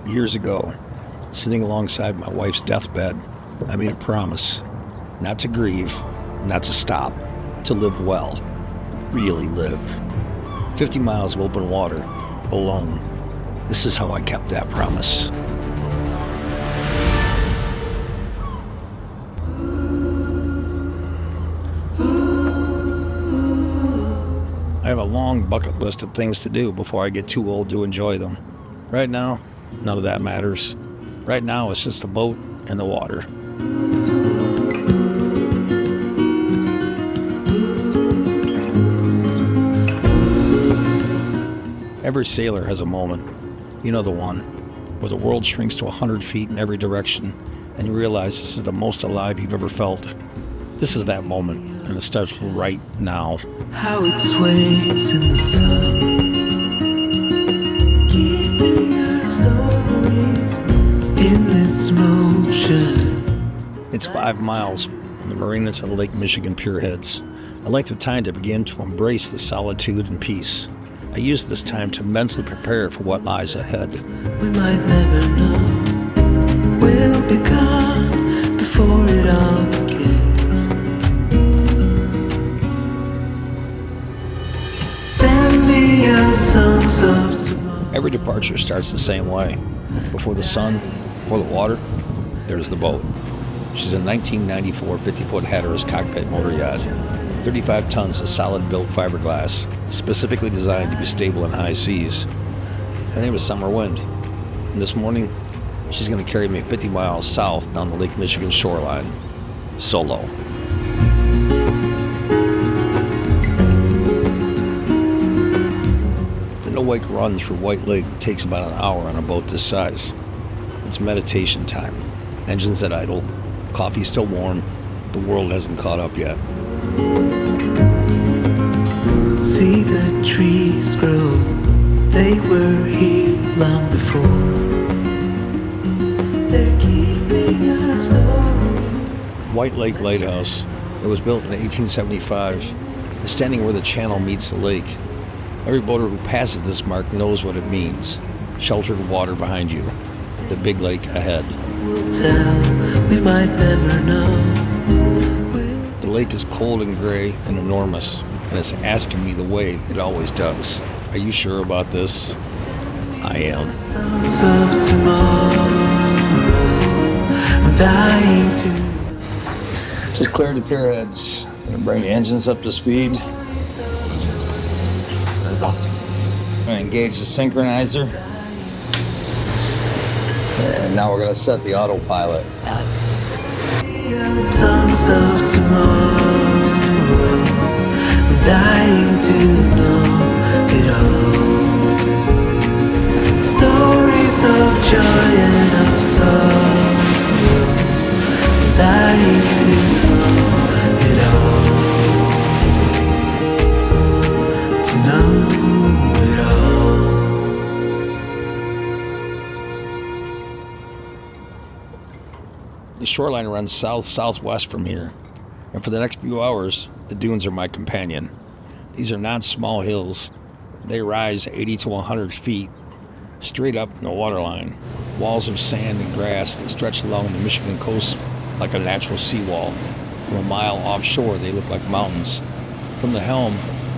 Years ago, sitting alongside my wife's deathbed, I made a promise not to grieve, not to stop, to live well, really live. 50 miles of open water, alone. This is how I kept that promise. I have a long bucket list of things to do before I get too old to enjoy them. Right now, none of that matters. Right now, it's just the boat and the water. Every sailor has a moment. You know the one, where the world shrinks to 100 feet in every direction, and you realize this is the most alive you've ever felt. This is that moment, and it starts right now. How it sways in the sun, keeping our stories in its motion. It's 5 miles from the marina to the Lake Michigan pier heads, a length of time to begin to embrace the solitude and peace. I use this time to mentally prepare for what lies ahead. We might never know, we'll be gone before it all begins. Send me your songs of tomorrow. Every departure starts the same way. Before the sun, before the water, there's the boat. She's a 1994 50-foot Hatteras Cockpit motor yacht. 35 tons of solid-built fiberglass, specifically designed to be stable in high seas. Her name is SummerWind, and this morning, she's going to carry me 50 miles south down the Lake Michigan shoreline, solo. The no-wake run through White Lake takes about an hour on a boat this size. It's meditation time. Engines at idle, coffee still warm, the world hasn't caught up yet. See the trees grow, they were here long before. They're keeping our stories. White Lake Lighthouse. It was built in 1875, standing where the channel meets the lake. Every boater who passes this mark knows what it means. Sheltered water behind you, the big lake ahead. We'll tell, we might never know. The lake is cold and gray and enormous, and it's asking me the way it always does. Are you sure about this? I am. Songs of tomorrow, I'm dying to. Just cleared the pier heads. Gonna bring the engines up to speed. Gonna engage the synchronizer. And now we're gonna set the autopilot. Songs of tomorrow, I'm dying to know it all. Stories of joy and of sorrow, I'm dying to know it all. To know it all. The shoreline runs south-southwest from here, and for the next few hours, the dunes are my companion. These are not small hills. They rise 80 to 100 feet, straight up from the waterline. Walls of sand and grass that stretch along the Michigan coast like a natural seawall. From a mile offshore, they look like mountains. From the helm,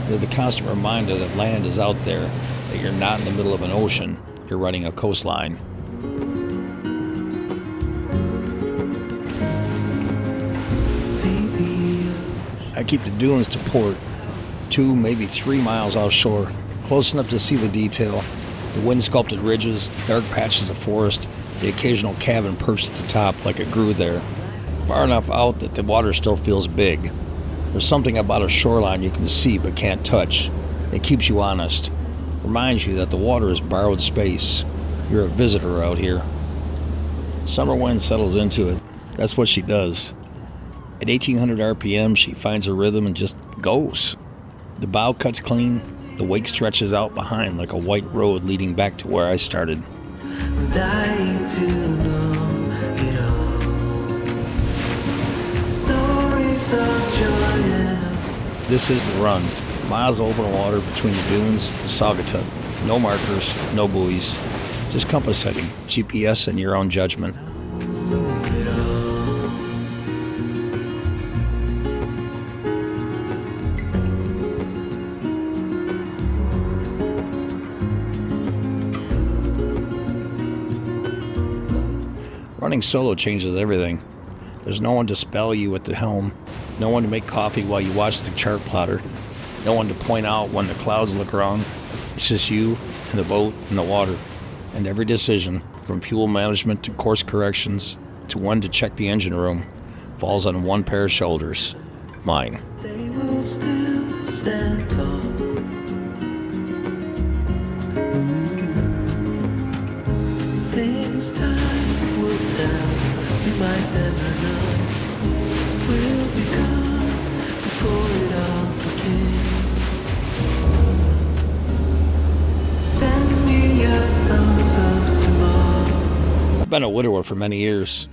they're the constant reminder that land is out there, that you're not in the middle of an ocean, you're running a coastline. I keep the dunes to port, 2, maybe 3 miles offshore, close enough to see the detail, the wind-sculpted ridges, dark patches of forest, the occasional cabin perched at the top like it grew there, far enough out that the water still feels big. There's something about a shoreline you can see but can't touch. It keeps you honest, reminds you that the water is borrowed space. You're a visitor out here. SummerWind settles into it. That's what she does. At 1800 RPM, she finds her rhythm and just goes. The bow cuts clean, the wake stretches out behind like a white road leading back to where I started. I'm dying to know it all. Stories of joy and of. This is the run. Miles of open water between the dunes to Saugatuck. No markers, no buoys. Just compass setting, GPS, and your own judgment. Running solo changes everything. There's no one to spell you at the helm, no one to make coffee while you watch the chart plotter, no one to point out when the clouds look wrong. It's just you and the boat and the water. And every decision, from fuel management to course corrections to when to check the engine room, falls on one pair of shoulders, mine. They will still stand tall. Things time will tell, you might never know. We'll be gone before it all begins. Send me your songs of tomorrow. I've been a widower for many years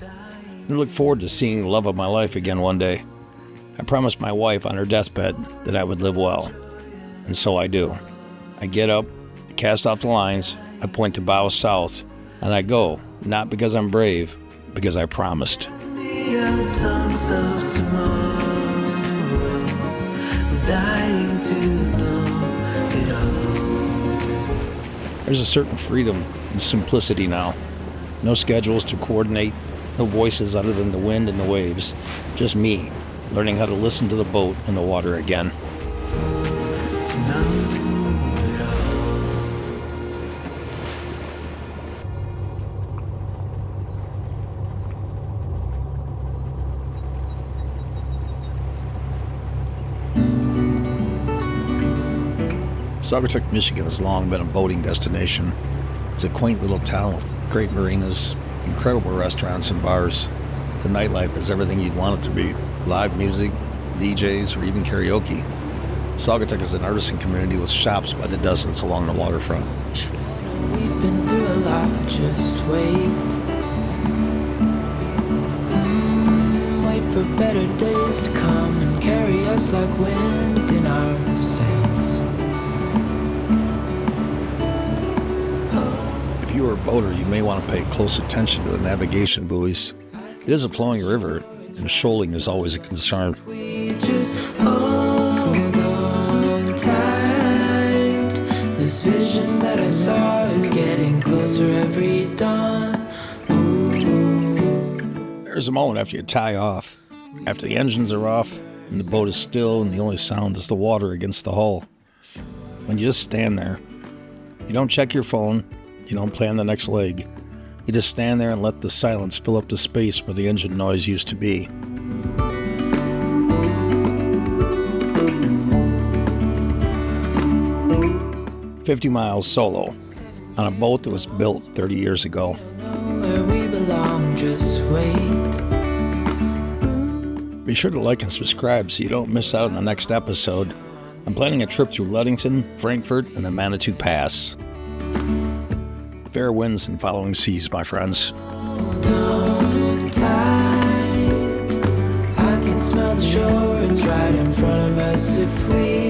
and look forward to seeing the love of my life again one day. I promised my wife on her deathbed that I would live well, and so I do. I get up, cast off the lines, I point to bow south, and I go, not because I'm brave, because I promised. Send me your songs of tomorrow. I'm dying to know it all. There's a certain freedom and simplicity now. No schedules to coordinate, no voices other than the wind and the waves. Just me, learning how to listen to the boat and the water again. To know it all. Saugatuck, Michigan has long been a boating destination. It's a quaint little town with great marinas, incredible restaurants and bars. The nightlife is everything you'd want it to be. Live music, DJs, or even karaoke. Saugatuck is an artisan community with shops by the dozens along the waterfront. We've been through a lot, just wait. Wait for better days to come and carry us like wind in our sails. If you are a boater, you may want to pay close attention to the navigation buoys. It is a flowing river, and shoaling is always a concern. We just hold on tight. This vision that I saw is getting closer every dawn. Ooh. There's a moment after you tie off, after the engines are off, and the boat is still, and the only sound is the water against the hull. When you just stand there, you don't check your phone, you don't plan the next leg. You just stand there and let the silence fill up the space where the engine noise used to be. "50 miles solo on a boat that was built 30 years ago. Where we belong, just wait. Be sure to like and subscribe so you don't miss out on the next episode. I'm planning a trip through Ludington, Frankfurt, and the Montague Pass. Fair winds and following seas, my friends. Hold on tight. I can smell the shore, it's right in front of us if we